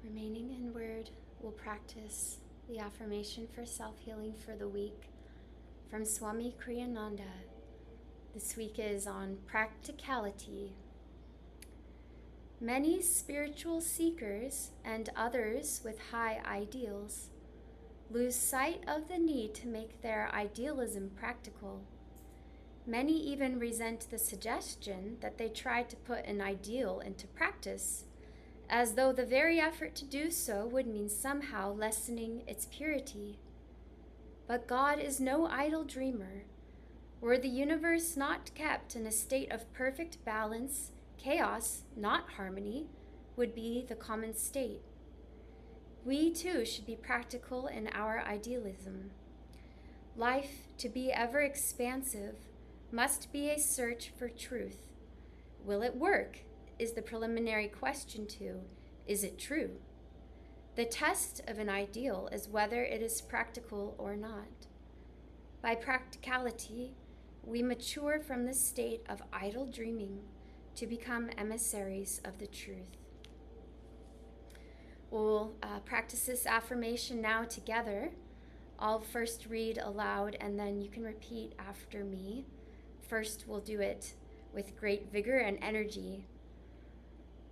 Remaining inward, we'll practice the affirmation for self-healing for the week from Swami Kriyananda. This week is on practicality. Many spiritual seekers and others with high ideals lose sight of the need to make their idealism practical. Many even resent the suggestion that they try to put an ideal into practice, as though the very effort to do so would mean somehow lessening its purity. But God is no idle dreamer. Were the universe not kept in a state of perfect balance, chaos, not harmony, would be the common state. We too should be practical in our idealism. Life, to be ever expansive, must be a search for truth. Will it work? Is the preliminary question to, is it true? The test of an ideal is whether it is practical or not. By practicality, we mature from the state of idle dreaming to become emissaries of the truth. We'll practice this affirmation now together. I'll first read aloud and then you can repeat after me. First, we'll do it with great vigor and energy.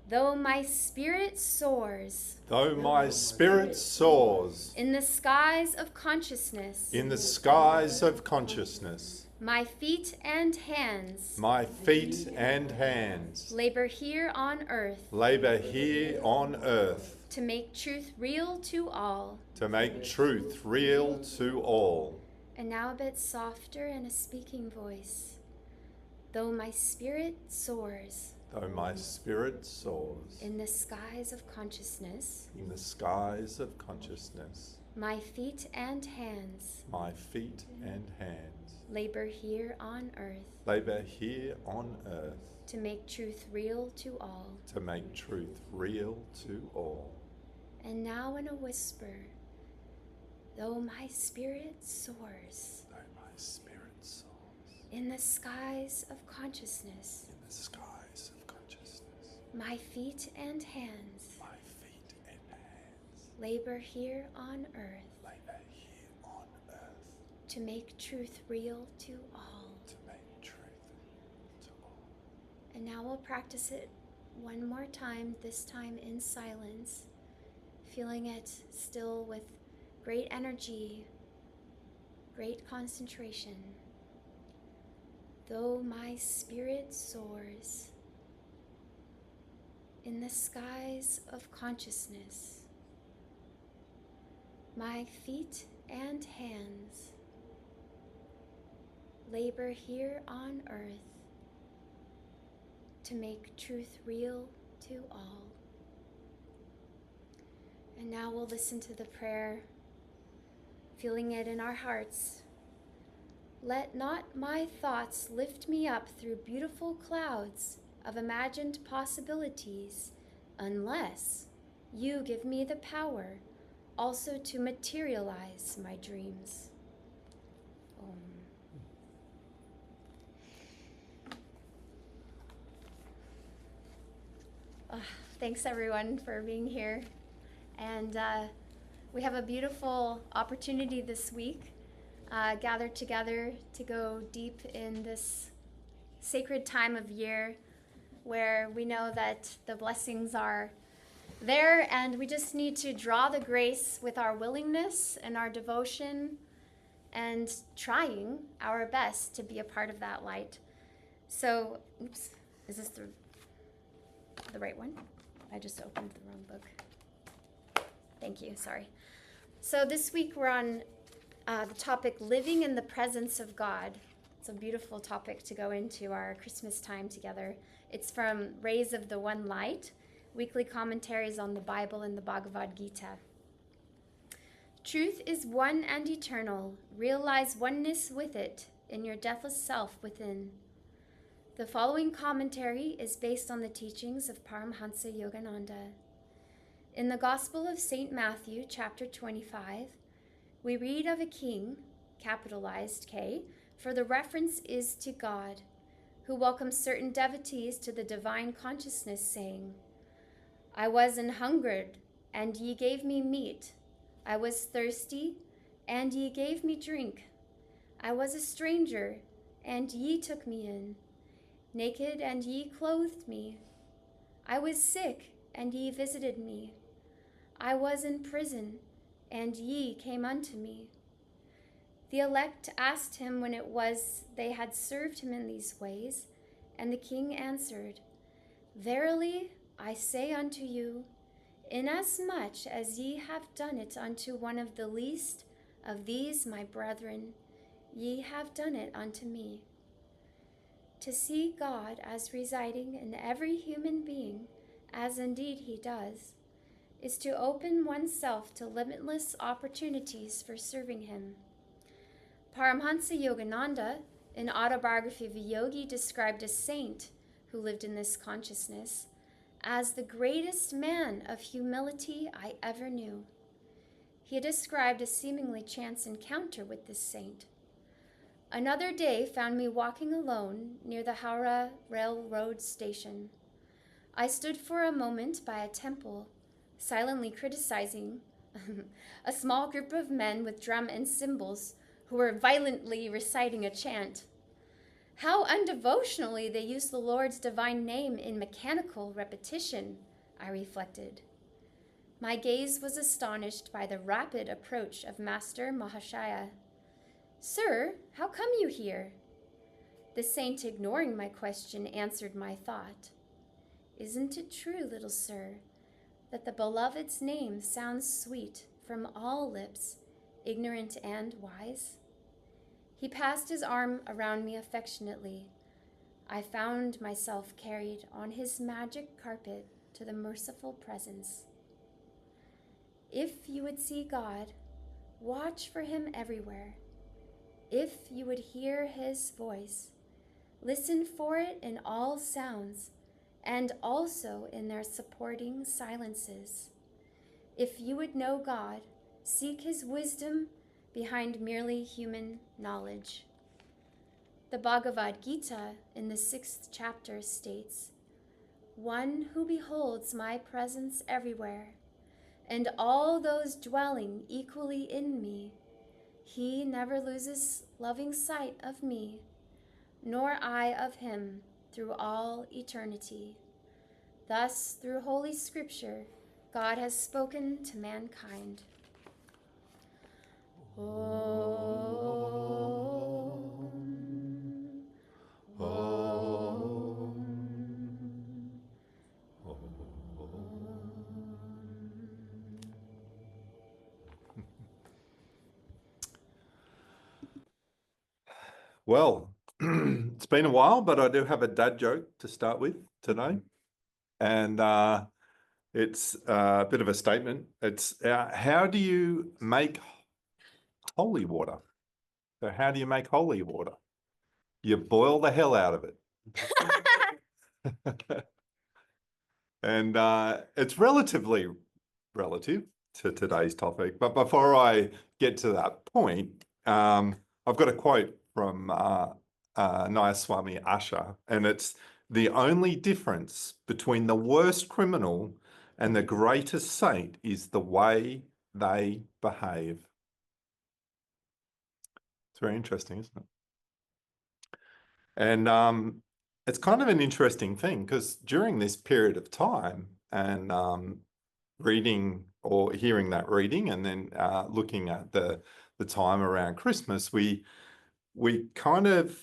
Though my spirit soars. Though my spirit soars. In the skies of consciousness. In the skies of consciousness. My feet and hands. My feet and hands. Labor here on earth. Labor here on earth. To make truth real to all. To make truth real to all. And now a bit softer in a speaking voice. Though my spirit soars. Though my spirit soars. In the skies of consciousness. In the skies of consciousness. My feet and hands. My feet and hands. Labor here on earth. Labor here on earth. To make truth real to all. To make truth real to all. And now in a whisper. Though my spirit soars. Though my spirit soars. In the skies of consciousness. In the skies of consciousness. My feet and hands. My feet and hands. Labor here on earth. Labor here on earth. To make truth real to all. To make truth to all. And now we'll practice it one more time, this time in silence, feeling it still with great energy, great concentration. Though my spirit soars in the skies of consciousness, my feet and hands labor here on earth to make truth real to all. And now we'll listen to the prayer, feeling it in our hearts. Let not my thoughts lift me up through beautiful clouds of imagined possibilities, unless you give me the power also to materialize my dreams. Thanks everyone for being here. And we have a beautiful opportunity this week, gathered together to go deep in this sacred time of year where we know that the blessings are there and we just need to draw the grace with our willingness and our devotion and trying our best to be a part of that light. So, oops, is this the right one? I just opened the wrong book. Thank you, sorry. So this week we're on the topic, living in the presence of God. It's a beautiful topic to go into our Christmas time together. It's from Rays of the One Light, weekly commentaries on the Bible and the Bhagavad Gita. Truth is one and eternal. Realize oneness with it in your deathless self within. The following commentary is based on the teachings of Paramhansa Yogananda. In the Gospel of St. Matthew, chapter 25, we read of a king, capitalized K, for the reference is to God, who welcomes certain devotees to the divine consciousness, saying, I was an hungered and ye gave me meat. I was thirsty, and ye gave me drink. I was a stranger, and ye took me in. Naked, and ye clothed me. I was sick, and ye visited me. I was in prison, and ye came unto me. The elect asked him when it was they had served him in these ways, and the king answered, Verily I say unto you, inasmuch as ye have done it unto one of the least of these my brethren, ye have done it unto me. To see God as residing in every human being, as indeed he does, is to open oneself to limitless opportunities for serving him. Paramhansa Yogananda, in Autobiography of a Yogi, described a saint who lived in this consciousness as the greatest man of humility I ever knew. He described a seemingly chance encounter with this saint. Another day found me walking alone near the Howrah Railroad station. I stood for a moment by a temple, silently criticizing a small group of men with drum and cymbals who were violently reciting a chant. How undevotionally they use the Lord's divine name in mechanical repetition, I reflected. My gaze was astonished by the rapid approach of Master Mahashaya. Sir, how come you here? The saint, ignoring my question, answered my thought. Isn't it true, little sir, that the beloved's name sounds sweet from all lips, ignorant and wise? He passed his arm around me affectionately. I found myself carried on his magic carpet to the merciful presence. If you would see God, watch for him everywhere. If you would hear his voice, listen for it in all sounds and also in their supporting silences. If you would know God, seek his wisdom behind merely human knowledge. The Bhagavad Gita in the 6th chapter states, One who beholds my presence everywhere, and all those dwelling equally in me, he never loses loving sight of me, nor I of him through all eternity. Thus, through Holy Scripture, God has spoken to mankind. Well, it's been a while, but I do have a dad joke to start with today. And it's a bit of a statement. It's how do you make holy water? So how do you make holy water? You boil the hell out of it. And it's relatively relative to today's topic. But before I get to that point, I've got a quote from Nayaswami Asha, and it's the only difference between the worst criminal and the greatest saint is the way they behave. It's very interesting, isn't it? And it's kind of an interesting thing because during this period of time and reading or hearing that reading and then looking at the time around Christmas, we kind of,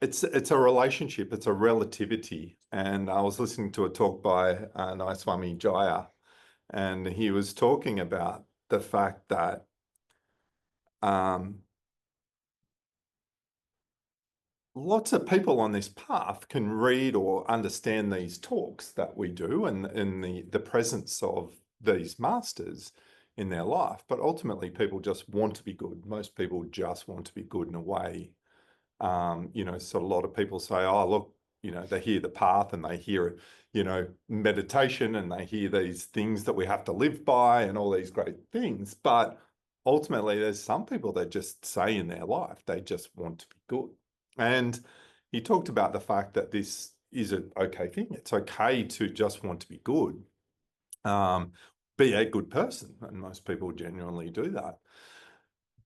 it's a relationship, it's a relativity. And I was listening to a talk by Nayaswami Jaya, and he was talking about the fact that lots of people on this path can read or understand these talks that we do and in the presence of these masters in their life. But ultimately, people just want to be good. Most people just want to be good in a way. So a lot of people say, oh, look, they hear the path and they hear, meditation and they hear these things that we have to live by and all these great things. But ultimately, there's some people that just say in their life, they just want to be good. And he talked about the fact that this is an okay thing. It's okay to just want to be good. be a good person. And most people genuinely do that.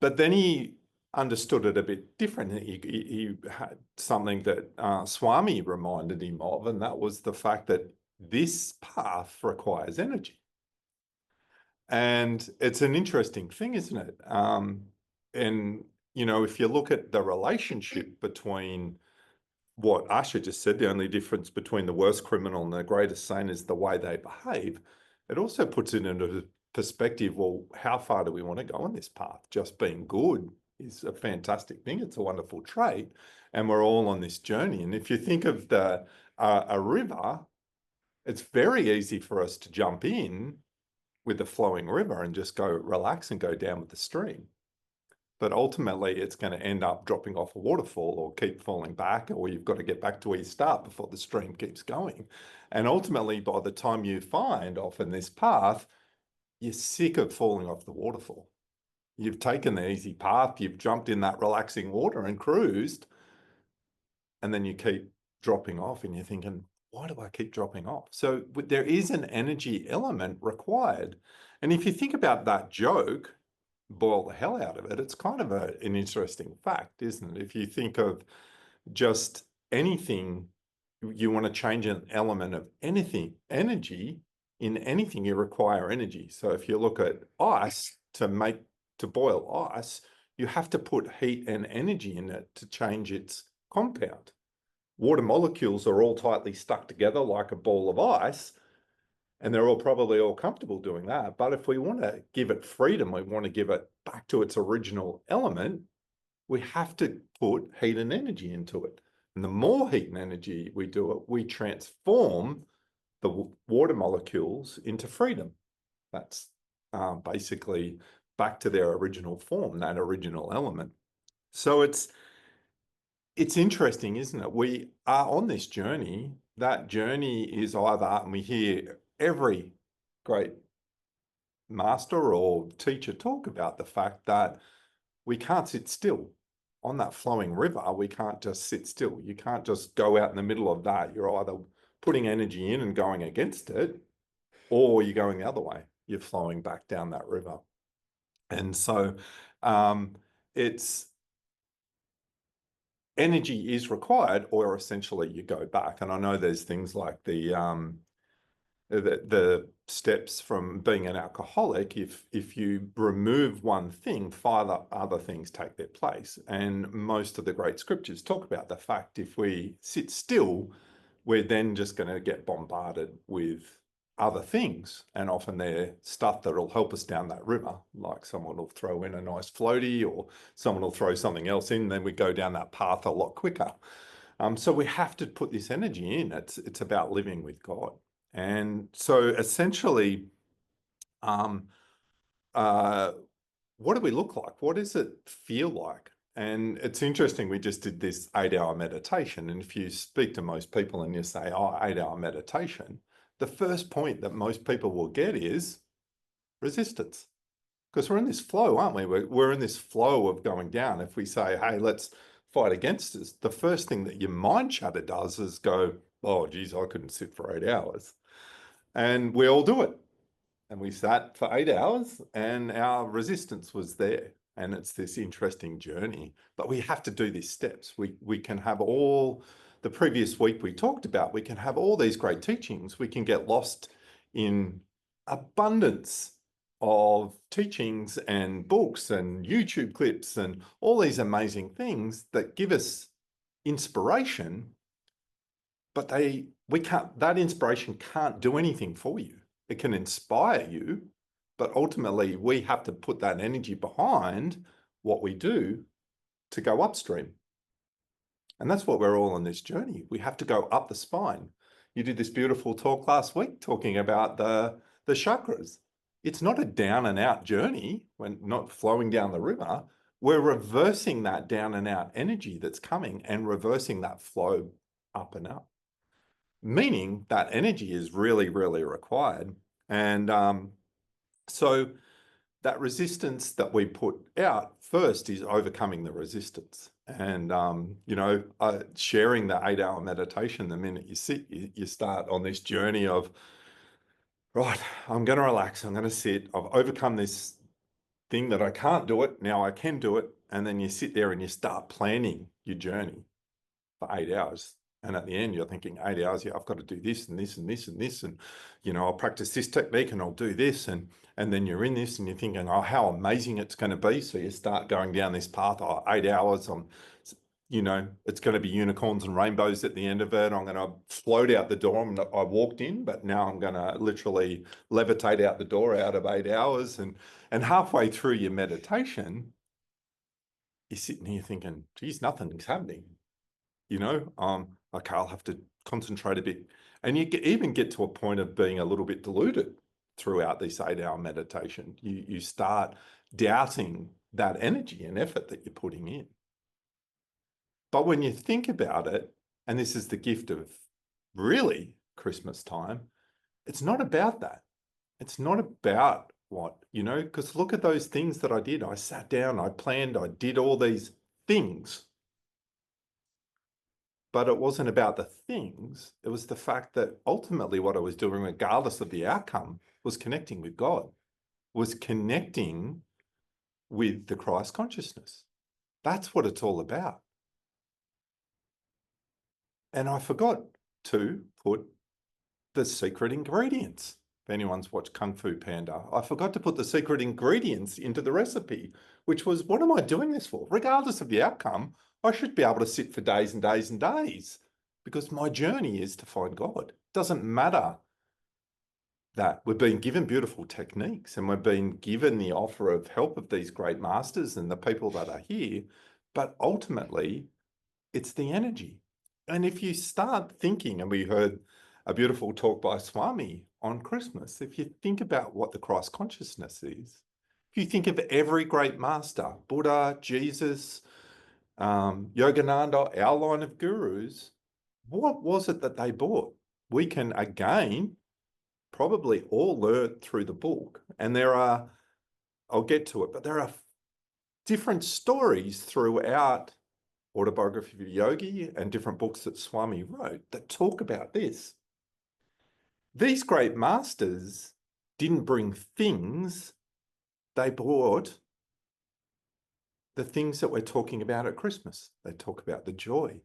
But then he understood it a bit different. He had something that Swami reminded him of, and that was the fact that this path requires energy. And it's an interesting thing, isn't it? And, you know, if you look at the relationship between what Asha just said, the only difference between the worst criminal and the greatest saint is the way they behave, it also puts it into perspective, well, how far do we want to go on this path? Just being good is a fantastic thing. It's a wonderful trait. And we're all on this journey. And if you think of a river, it's very easy for us to jump in with the flowing river and just go relax and go down with the stream. But ultimately, it's going to end up dropping off a waterfall or keep falling back, or you've got to get back to where you start before the stream keeps going. And ultimately, by the time you find often this path, you're sick of falling off the waterfall. You've taken the easy path, you've jumped in that relaxing water and cruised, and then you keep dropping off and you're thinking, why do I keep dropping off? So there is an energy element required. And if you think about that joke, boil the hell out of it, it's kind of an interesting fact, isn't it? If you think of just anything, you want to change an element of anything, energy, in anything, you require energy. So if you look at ice, to boil ice, you have to put heat and energy in it to change its compound. Water molecules are all tightly stuck together like a ball of ice, and they're probably all comfortable doing that. But if we want to give it freedom, we want to give it back to its original element, we have to put heat and energy into it. And the more heat and energy we do it, we transform the water molecules into freedom. That's basically back to their original form, that original element. So it's interesting, isn't it? We are on this journey. That journey is either, and we hear every great master or teacher talk about the fact that we can't sit still on that flowing river. We can't just sit still. You can't just go out in the middle of that. You're either putting energy in and going against it, or you're going the other way. You're flowing back down that river. And so it's energy is required, or essentially you go back. And I know there's things like the steps from being an alcoholic. If you remove one thing, 5 other things take their place. And most of the great scriptures talk about the fact if we sit still, we're then just going to get bombarded with other things. And often they're stuff that'll help us down that river, like someone will throw in a nice floaty or someone will throw something else in, then we go down that path a lot quicker. So we have to put this energy in. It's about living with God. And so essentially, what do we look like? What does it feel like? And it's interesting, we just did this 8-hour meditation. And if you speak to most people and you say, oh, 8-hour meditation, the first point that most people will get is resistance. Because we're in this flow, aren't we? We're in this flow of going down. If we say, hey, let's fight against this, the first thing that your mind chatter does is go, oh, geez, I couldn't sit for 8 hours. And we all do it. And we sat for 8 hours and our resistance was there. And it's this interesting journey. But we have to do these steps. We can have all, the previous week we talked about, we can have all these great teachings. We can get lost in abundance of teachings and books and YouTube clips and all these amazing things that give us inspiration, but that inspiration can't do anything for you. It can inspire you, but ultimately we have to put that energy behind what we do to go upstream. And that's what we're all on this journey. We have to go up the spine. You did this beautiful talk last week talking about the chakras. It's not a down and out journey when not flowing down the river. We're reversing that down and out energy that's coming and reversing that flow up and up. Meaning that energy is really, really required. And so that resistance that we put out first is overcoming the resistance. And, sharing the 8-hour meditation, the minute you sit, you start on this journey of, right, I'm going to relax. I'm going to sit. I've overcome this thing that I can't do it. Now I can do it. And then you sit there and you start planning your journey for 8 hours. And at the end, you're thinking 8 hours, yeah, I've got to do this and this and this and this. And, I'll practice this technique and I'll do this. And then you're in this and you're thinking, oh, how amazing it's going to be. So you start going down this path, oh, 8 hours on, it's going to be unicorns and rainbows at the end of it. I'm going to float out the door. I walked in, but now I'm going to literally levitate out the door out of 8 hours. And halfway through your meditation, you're sitting here thinking, geez, nothing's happening. Okay, I'll have to concentrate a bit. And you even get to a point of being a little bit deluded throughout this 8-hour meditation. You start doubting that energy and effort that you're putting in. But when you think about it, and this is the gift of really Christmas time, it's not about that. It's not about because look at those things that I did. I sat down, I planned, I did all these things. But it wasn't about the things. It was the fact that ultimately what I was doing, regardless of the outcome, was connecting with God, was connecting with the Christ consciousness. That's what it's all about. And I forgot to put the secret ingredients. If anyone's watched Kung Fu Panda, I forgot to put the secret ingredients into the recipe, which was, what am I doing this for? Regardless of the outcome, I should be able to sit for days and days and days because my journey is to find God. It doesn't matter that we're being given beautiful techniques and we're being given the offer of help of these great masters and the people that are here, but ultimately it's the energy. And if you start thinking, and we heard a beautiful talk by Swami on Christmas, if you think about what the Christ consciousness is, if you think of every great master, Buddha, Jesus, Yogananda, our line of gurus, what was it that they brought? We can again probably all learn through the book. And I'll get to it, but there are different stories throughout Autobiography of Yogi and different books that Swami wrote that talk about this. These great masters didn't bring things, they brought the things that we're talking about at Christmas. They talk about the joy,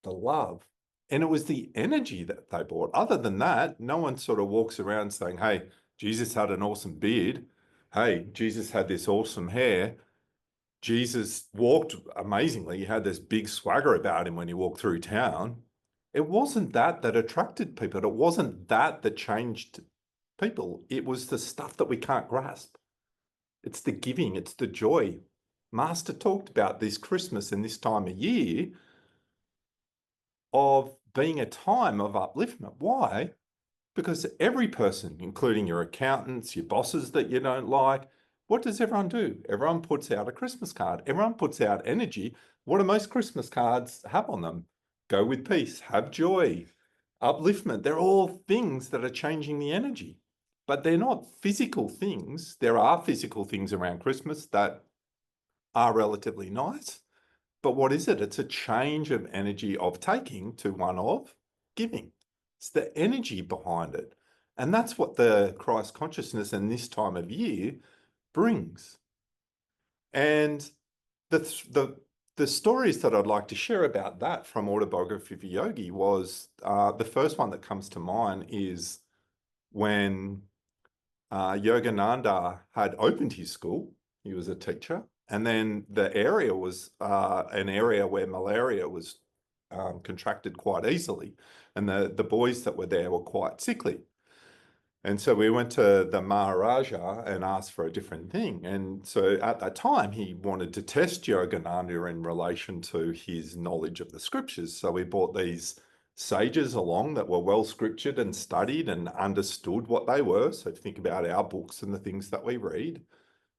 the love, and it was the energy that they brought. Other than that, no one sort of walks around saying, hey, Jesus had an awesome beard. Hey, Jesus had this awesome hair. Jesus walked amazingly. He had this big swagger about him when he walked through town. It wasn't that attracted people. It wasn't that changed people. It was the stuff that we can't grasp. It's the giving. It's the joy. Master talked about this Christmas and this time of year of being a time of upliftment. Why? Because every person, including your accountants, your bosses that you don't like, what does everyone do? Everyone puts out a Christmas card. Everyone puts out energy. What do most Christmas cards have on them? Go with peace, have joy, upliftment. They're all things that are changing the energy, but they're not physical things. There are physical things around Christmas that are relatively nice, but what is it? It's a change of energy of taking to one of giving. It's the energy behind it. And that's what the Christ consciousness and this time of year brings. And the stories that I'd like to share about that from Autobiography of a Yogi was the first one that comes to mind is when Yogananda had opened his school. He was a teacher. And then the area was an area where malaria was contracted quite easily. And the boys that were there were quite sickly. And so we went to the Maharaja and asked for a different thing. And so at that time, he wanted to test Yogananda in relation to his knowledge of the scriptures. So we brought these sages along that were well scriptured and studied and understood what they were. So think about our books and the things that we read.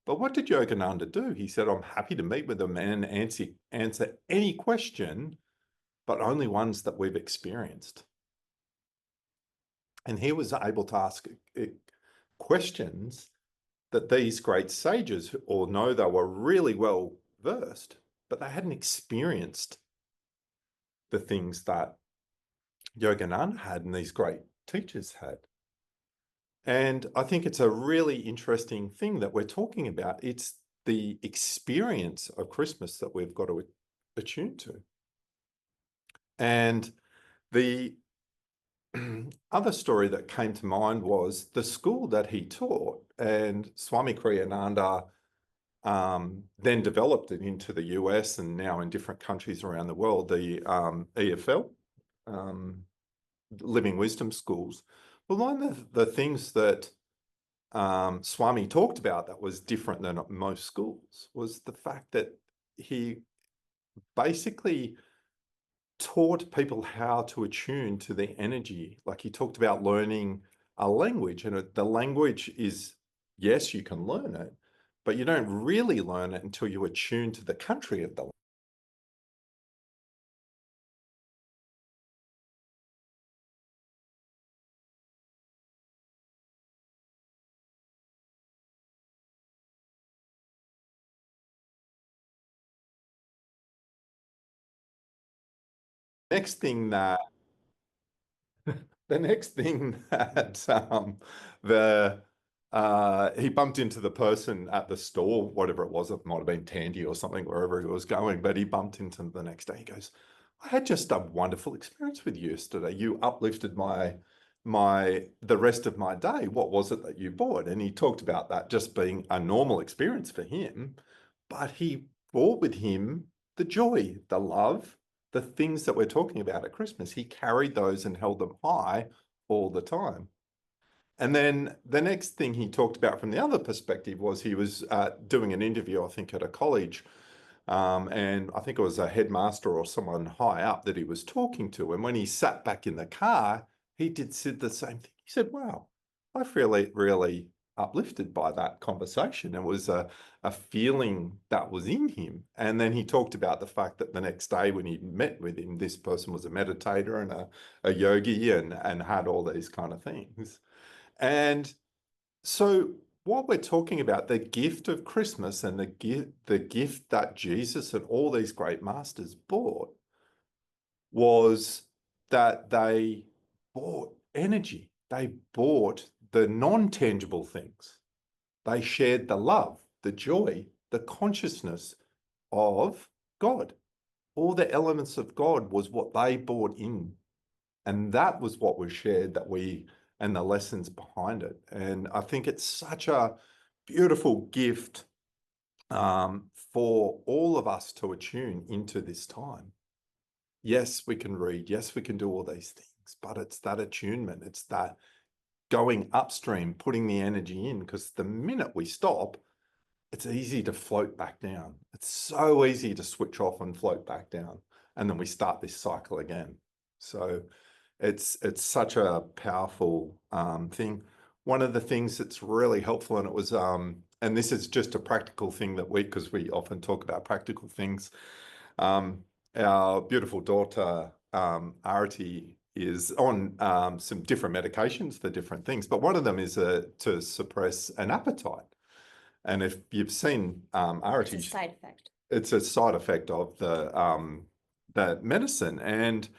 But what did Yogananda do? He said, I'm happy to meet with them and answer any question, but only ones that we've experienced. And he was able to ask questions that these great sages, although they were really well versed, but they hadn't experienced the things that Yogananda had and these great teachers had. And I think it's a really interesting thing that we're talking about. It's the experience of Christmas that we've got to attune to. And the other story that came to mind was the school that he taught, and Swami Kriyananda then developed it into the US and now in different countries around the world, the EFL, Living Wisdom Schools. But one of the things that Swami talked about that was different than most schools was the fact that he basically taught people how to attune to the energy. Like he talked about learning a language, and the language is, yes, you can learn it, but you don't really learn it until you attune to the country of the next thing that the next thing that the he bumped into the person at the store, whatever it was, it might have been Tandy or something, wherever he was going, but he bumped into them the next day. He goes, I had just a wonderful experience with you yesterday. You uplifted the rest of my day. What was it that you bought? And he talked about that just being a normal experience for him, but he brought with him the joy, the love, the things that we're talking about at Christmas. He carried those and held them high all the time. And then the next thing he talked about from the other perspective was he was doing an interview, I think, at a college. And I think it was a headmaster or someone high up that he was talking to. And when he sat back in the car, he said the same thing. He said, wow, I feel really uplifted by that conversation. It was a feeling that was in him. And then he talked about the fact that the next day when he met with him, this person was a meditator and a yogi and had all these kind of things. And so what we're talking about, the gift of Christmas and the gift that Jesus and all these great masters brought was that they brought energy. They brought the non-tangible things. They shared the love, the joy, the consciousness of God. All the elements of God was what they brought in. And that was what was shared and the lessons behind it. And I think it's such a beautiful gift for all of us to attune into this time. Yes, we can read. Yes, we can do all these things, but it's that attunement. It's that going upstream, putting the energy in, because the minute we stop, it's easy to float back down. It's so easy to switch off and float back down. And then we start this cycle again. So it's such a powerful thing. One of the things that's really helpful, and it was, and this is just a practical thing because we often talk about practical things. Our beautiful daughter, Arati, is on some different medications for different things, but one of them is to suppress an appetite. And if you've seen Arati, It's a side effect. It's a side effect of the medicine. And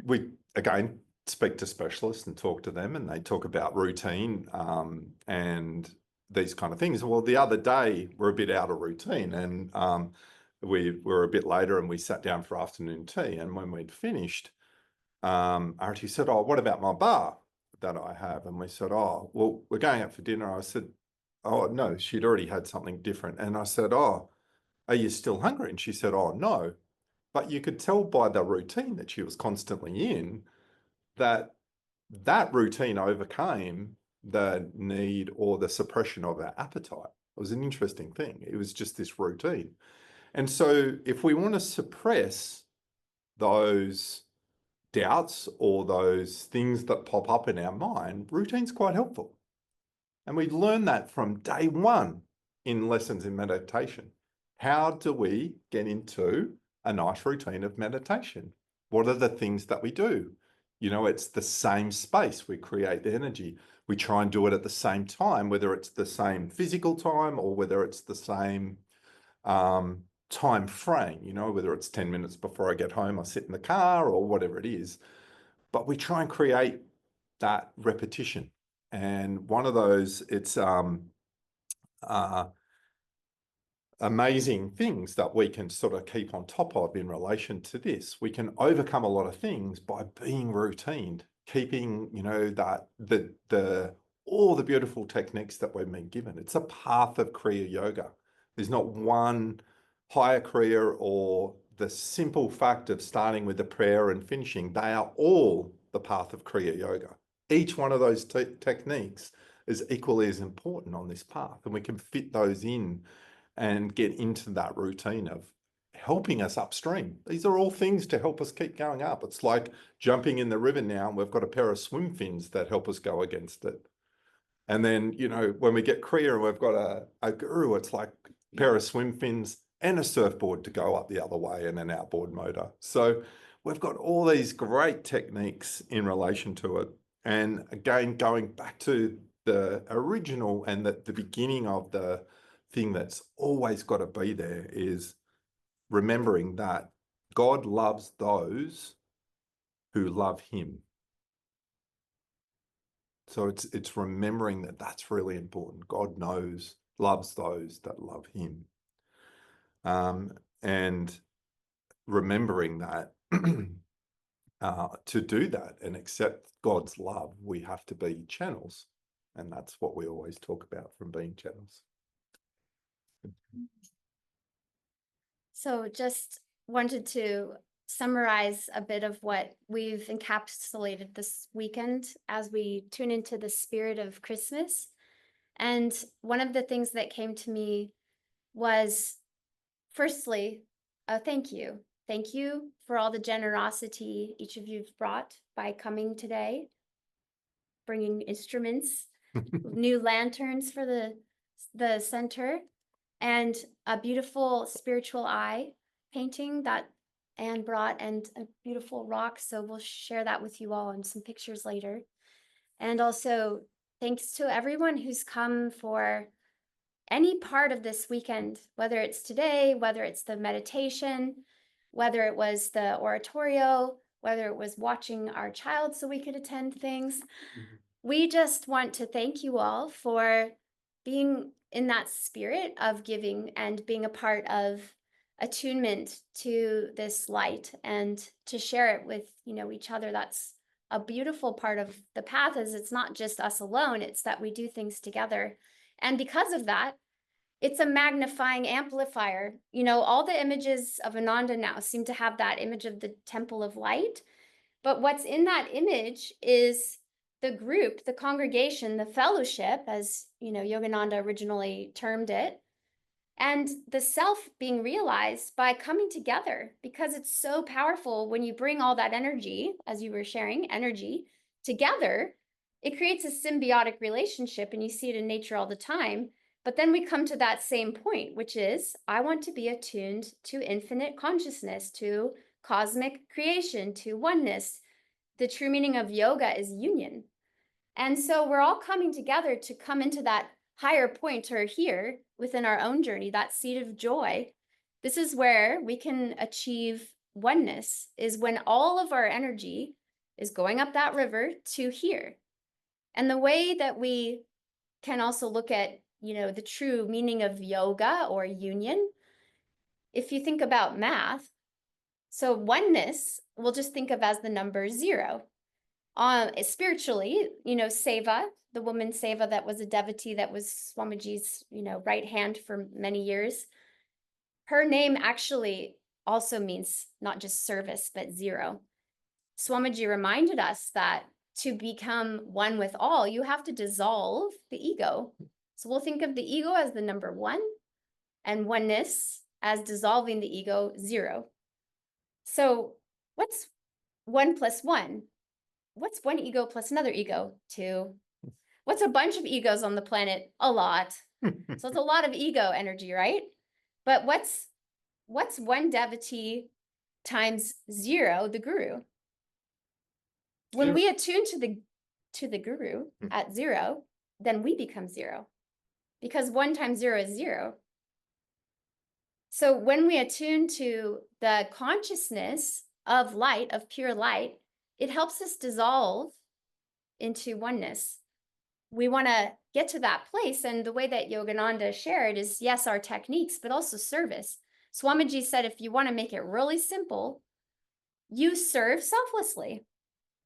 we, again, speak to specialists and talk to them, and they talk about routine and these kind of things. Well, the other day, we're a bit out of routine, and we were a bit later and we sat down for afternoon tea. And when we'd finished, Archie said, oh, what about my bar that I have? And we said, oh, well, we're going out for dinner. I said, oh, no, she'd already had something different. And I said, oh, are you still hungry? And she said, oh, no. But you could tell by the routine that she was constantly in that routine overcame the need or the suppression of our appetite. It was an interesting thing. It was just this routine. And so if we want to suppress those doubts or those things that pop up in our mind, routine's quite helpful. And we learn that from day one in lessons in meditation. How do we get into a nice routine of meditation? What are the things that we do? You know, it's the same space. We create the energy. We try and do it at the same time, whether it's the same physical time or whether it's the same time frame, you know, whether it's 10 minutes before I get home, I sit in the car or whatever it is. But we try and create that repetition. And one of those, it's amazing things that we can sort of keep on top of in relation to this. We can overcome a lot of things by being routined, keeping, you know, that the all the beautiful techniques that we've been given. It's a path of Kriya Yoga. There's not one higher Kriya or the simple fact of starting with the prayer and finishing. They are all the path of Kriya Yoga. Each one of those techniques is equally as important on this path, and we can fit those in and get into that routine of helping us upstream. These are all things to help us keep going up. It's like jumping in the river now, and we've got a pair of swim fins that help us go against it. And then, you know, when we get Kriya and we've got a guru, it's like a pair of swim fins and a surfboard to go up the other way and an outboard motor. So we've got all these great techniques in relation to it. And again, going back to the original and the beginning of the thing that's always got to be there is remembering that God loves those who love him. So it's remembering that that's really important. God loves those that love him. And remembering that to do that and accept God's love, we have to be channels. And that's what we always talk about from being channels. So just wanted to summarize a bit of what we've encapsulated this weekend as we tune into the spirit of Christmas. And one of the things that came to me was, firstly, a thank you. Thank you for all the generosity each of you've brought by coming today, bringing instruments, new lanterns for the center, and a beautiful spiritual eye painting that Anne brought, and a beautiful rock. So we'll share that with you all in some pictures later. And also thanks to everyone who's come for any part of this weekend, whether it's today, whether it's the meditation, whether it was the oratorio, whether it was watching our child so we could attend things. We just want to thank you all for being in that spirit of giving and being a part of attunement to this light, and to share it with, you know, each other. That's a beautiful part of the path, is it's not just us alone, it's that we do things together. And because of that, it's a magnifying amplifier. You know, all the images of Ananda now seem to have that image of the temple of light, but what's in that image is the group, the congregation, the fellowship, as you know, Yogananda originally termed it, and the self being realized by coming together, because it's so powerful when you bring all that energy, as you were sharing, energy together. It creates a symbiotic relationship, and you see it in nature all the time. But then we come to that same point, which is, I want to be attuned to infinite consciousness, to cosmic creation, to oneness. The true meaning of yoga is union. And so we're all coming together to come into that higher point, or here within our own journey, that seat of joy. This is where we can achieve oneness, is when all of our energy is going up that river to here. And the way that we can also look at, you know, the true meaning of yoga or union, if you think about math, so oneness we'll just think of as the number 0. Spiritually, you know, Seva, the woman Seva that was a devotee, that was Swamiji's, you know, right hand for many years, her name actually also means not just service, but 0. Swamiji reminded us that to become one with all, you have to dissolve the ego. So we'll think of the ego as the number 1, and oneness as dissolving the ego, 0. So what's 1 plus 1? What's one ego plus another ego? 2. What's a bunch of egos on the planet? A lot. So it's a lot of ego energy, right? But what's one devotee times 0, the guru? When we attune to the guru at 0, then we become 0, because 1 times 0 is 0. So when we attune to the consciousness of light, of pure light, it helps us dissolve into oneness. we want to get to that place. And the way that Yogananda shared is, yes, our techniques, but also service. Swamiji said, if you want to make it really simple, you serve selflessly.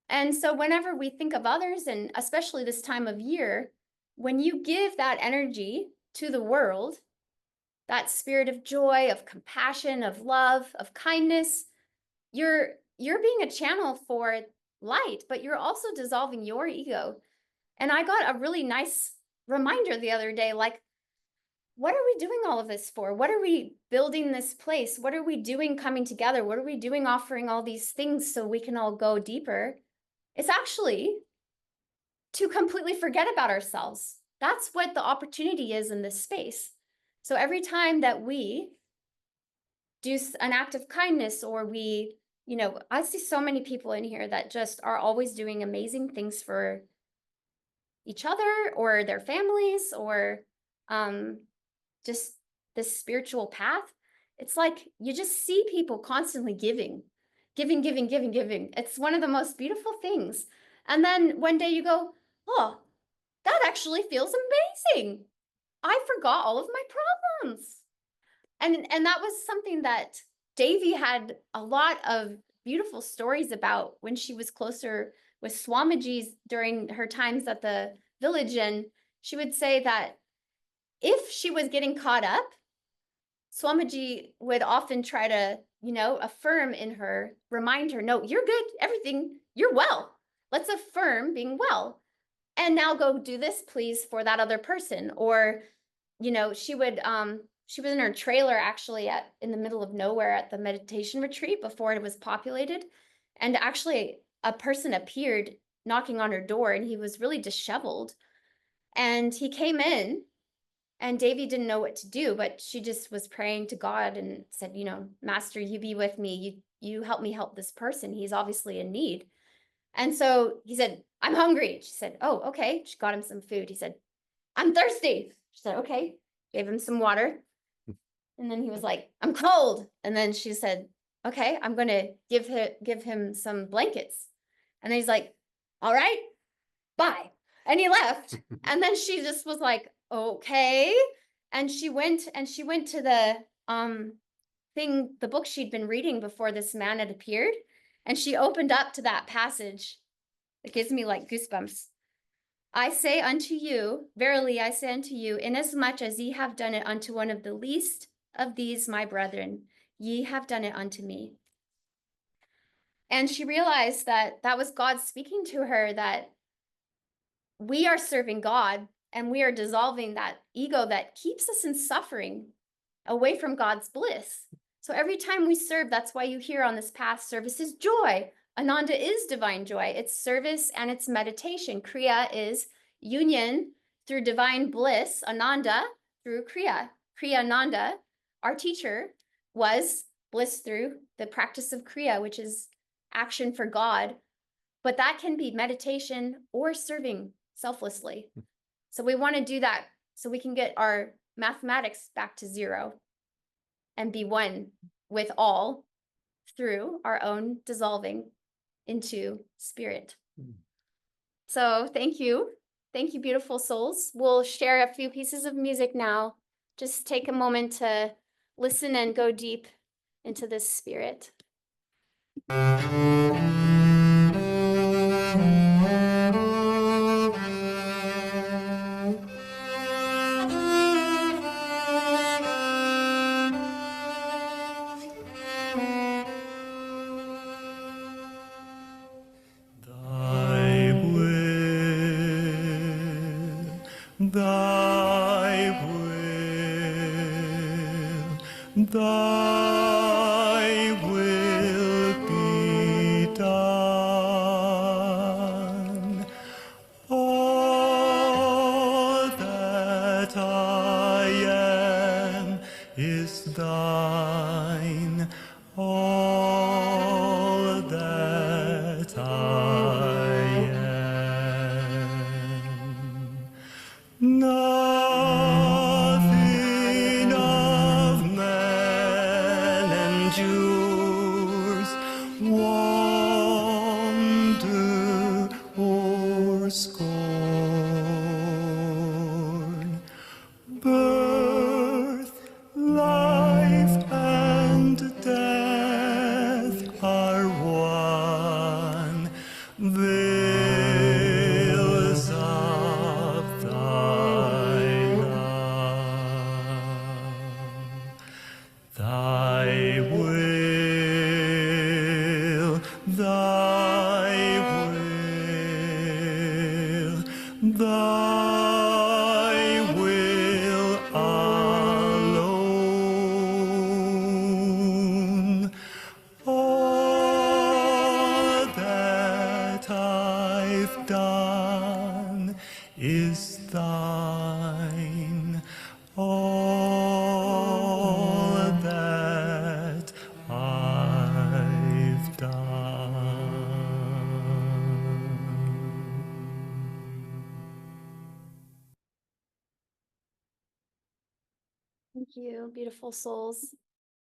And so whenever we think of others, and especially this time of year, when you give that energy to the world, that spirit of joy, of compassion, of love, of kindness, you're being a channel for light, but you're also dissolving your ego. And I got a really nice reminder the other day, like, what are we doing all of this for? What are we building this place? What are we doing coming together? What are we doing offering all these things so we can all go deeper? It's actually to completely forget about ourselves. That's what the opportunity is in this space. So every time that we do an act of kindness, or we, I see so many people in here that just are always doing amazing things for each other or their families, or just this spiritual path. It's like you just see people constantly giving. It's one of the most beautiful things. And then one day you go, oh, that actually feels amazing. I forgot all of my problems. And that was something that Devi had a lot of beautiful stories about when she was closer with Swamiji's during her times at the village. And she would say that if she was getting caught up, Swamiji would often try to, affirm in her, remind her, no, you're good, everything, you're well. Let's affirm being well. And now go do this, please, for that other person. Or, she was in her trailer actually in the middle of nowhere at the meditation retreat before it was populated. And actually a person appeared knocking on her door, and he was really disheveled. And he came in, and Devi didn't know what to do, but she just was praying to God and said, Master, you be with me. You help me help this person. He's obviously in need. And so he said, I'm hungry. She said, oh, okay. She got him some food. He said, I'm thirsty. She said, okay. Gave him some water. And then he was like, I'm cold. And then she said, okay, I'm going to give him some blankets. And then he's like, all right, bye. And he left. And then she just was like, okay. And she went to the the book she'd been reading before this man had appeared. And she opened up to that passage. It gives me like goosebumps. I say unto you, verily I say unto you, inasmuch as ye have done it unto one of the least of these my brethren, ye have done it unto me. And she realized that that was God speaking to her, that we are serving God and we are dissolving that ego that keeps us in suffering away from God's bliss. So every time we serve, that's why you hear on this path, service is joy. Ananda is divine joy. It's service and it's meditation. Kriya is union through divine bliss. Ananda through Kriya. Kriya Ananda, our teacher, was bliss through the practice of Kriya, which is action for God. But that can be meditation or serving selflessly. So we want to do that so we can get our mathematics back to zero and be one with all through our own dissolving into spirit. So thank you. Thank you, beautiful souls. We'll share a few pieces of music now. Just take a moment to listen and go deep into this spirit. Thy will be done. All that I am is thine. All that I am. Nothing of man Thank you, beautiful souls.